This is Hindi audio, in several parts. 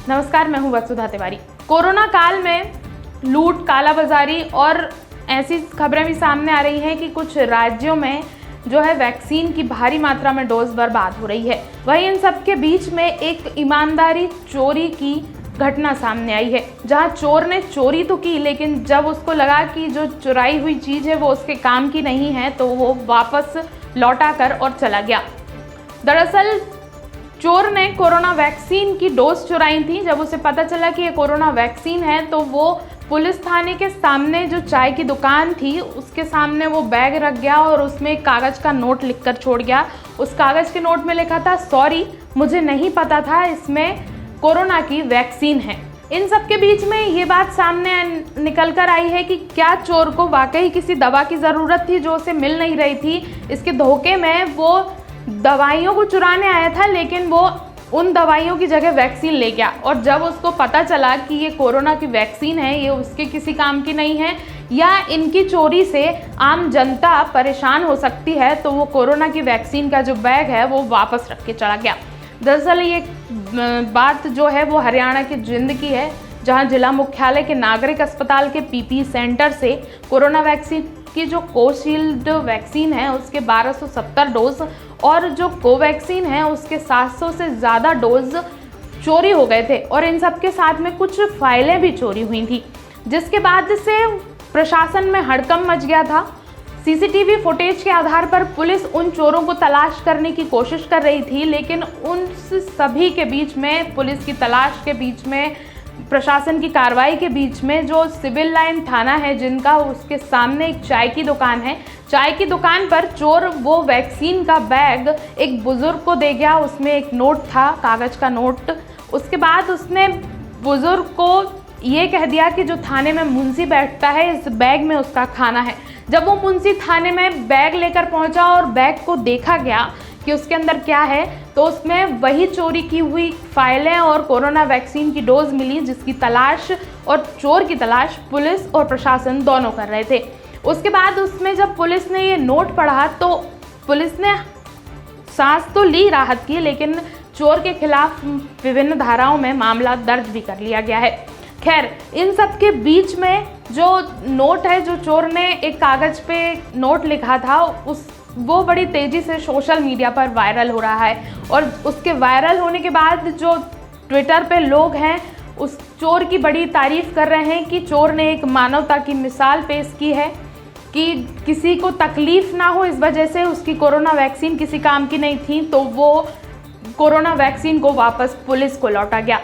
नमस्कार, मैं हूं वसुधा तिवारी। कोरोना काल में लूट, कालाबाजारी और ऐसी खबरें भी सामने आ रही हैं कि कुछ राज्यों में जो है वैक्सीन की भारी मात्रा में डोज बर्बाद हो रही है। वहीं इन सब के बीच में एक ईमानदारी चोरी की घटना सामने आई है, जहां चोर ने चोरी तो की, लेकिन जब उसको लगा कि जो चुराई हुई चीज़ है वो उसके काम की नहीं है तो वो वापस लौटा कर और चला गया। दरअसल चोर ने कोरोना वैक्सीन की डोज चुराई थी। जब उसे पता चला कि ये कोरोना वैक्सीन है तो वो पुलिस थाने के सामने जो चाय की दुकान थी उसके सामने वो बैग रख गया और उसमें एक कागज़ का नोट लिखकर छोड़ गया। उस कागज़ के नोट में लिखा था, सॉरी, मुझे नहीं पता था इसमें कोरोना की वैक्सीन है। इन सब के बीच में ये बात सामने निकल कर आई है कि क्या चोर को वाकई किसी दवा की ज़रूरत थी जो उसे मिल नहीं रही थी। इसके धोखे में वो दवाइयों को चुराने आया था, लेकिन वो उन दवाइयों की जगह वैक्सीन ले गया। और जब उसको पता चला कि ये कोरोना की वैक्सीन है, ये उसके किसी काम की नहीं है या इनकी चोरी से आम जनता परेशान हो सकती है, तो वो कोरोना की वैक्सीन का जो बैग है वो वापस रख के चला गया। दरअसल ये बात जो है वो हरियाणा के जिंद की है, जहां जिला मुख्यालय के नागरिक अस्पताल के पीपी सेंटर से कोरोना वैक्सीन की जो कोविशील्ड वैक्सीन है उसके 1270 डोज और जो कोवैक्सीन है उसके 700 से ज़्यादा डोज चोरी हो गए थे। और इन सब के साथ में कुछ फाइलें भी चोरी हुई थी, जिसके बाद से प्रशासन में हड़कंप मच गया था। सीसीटीवी फुटेज के आधार पर पुलिस उन चोरों को तलाश करने की कोशिश कर रही थी, लेकिन उन सभी के बीच में, पुलिस की तलाश के बीच में, प्रशासन की कार्रवाई के बीच में, जो सिविल लाइन थाना है जिनका, उसके सामने एक चाय की दुकान है। चाय की दुकान पर चोर वो वैक्सीन का बैग एक बुजुर्ग को दे गया। उसमें एक नोट था, कागज़ का नोट। उसके बाद उसने बुजुर्ग को ये कह दिया कि जो थाने में मुंशी बैठता है इस बैग में उसका खाना है। जब वो मुंशी थाने में बैग लेकर पहुंचा और बैग को देखा गया कि उसके अंदर क्या है, तो उसमें वही चोरी की हुई फाइलें और कोरोना वैक्सीन की डोज मिली, जिसकी तलाश और चोर की तलाश पुलिस और प्रशासन दोनों कर रहे थे। उसके बाद उसमें जब पुलिस ने ये नोट पढ़ा तो पुलिस ने सांस तो ली राहत की, लेकिन चोर के खिलाफ विभिन्न धाराओं में मामला दर्ज भी कर लिया गया है। खैर, इन सब के बीच में जो नोट है, जो चोर ने एक कागज़ पे नोट लिखा था, वो बड़ी तेज़ी से सोशल मीडिया पर वायरल हो रहा है। और उसके वायरल होने के बाद जो ट्विटर पे लोग हैं उस चोर की बड़ी तारीफ़ कर रहे हैं कि चोर ने एक मानवता की मिसाल पेश की है कि किसी को तकलीफ़ ना हो, इस वजह से उसकी कोरोना वैक्सीन किसी काम की नहीं थी तो वो कोरोना वैक्सीन को वापस पुलिस को लौटा गया।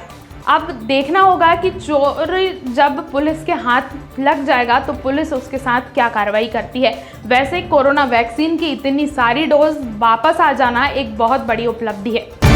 अब देखना होगा कि चोर जब पुलिस के हाथ लग जाएगा तो पुलिस उसके साथ क्या कार्रवाई करती है। वैसे कोरोना वैक्सीन की इतनी सारी डोज वापस आ जाना एक बहुत बड़ी उपलब्धि है।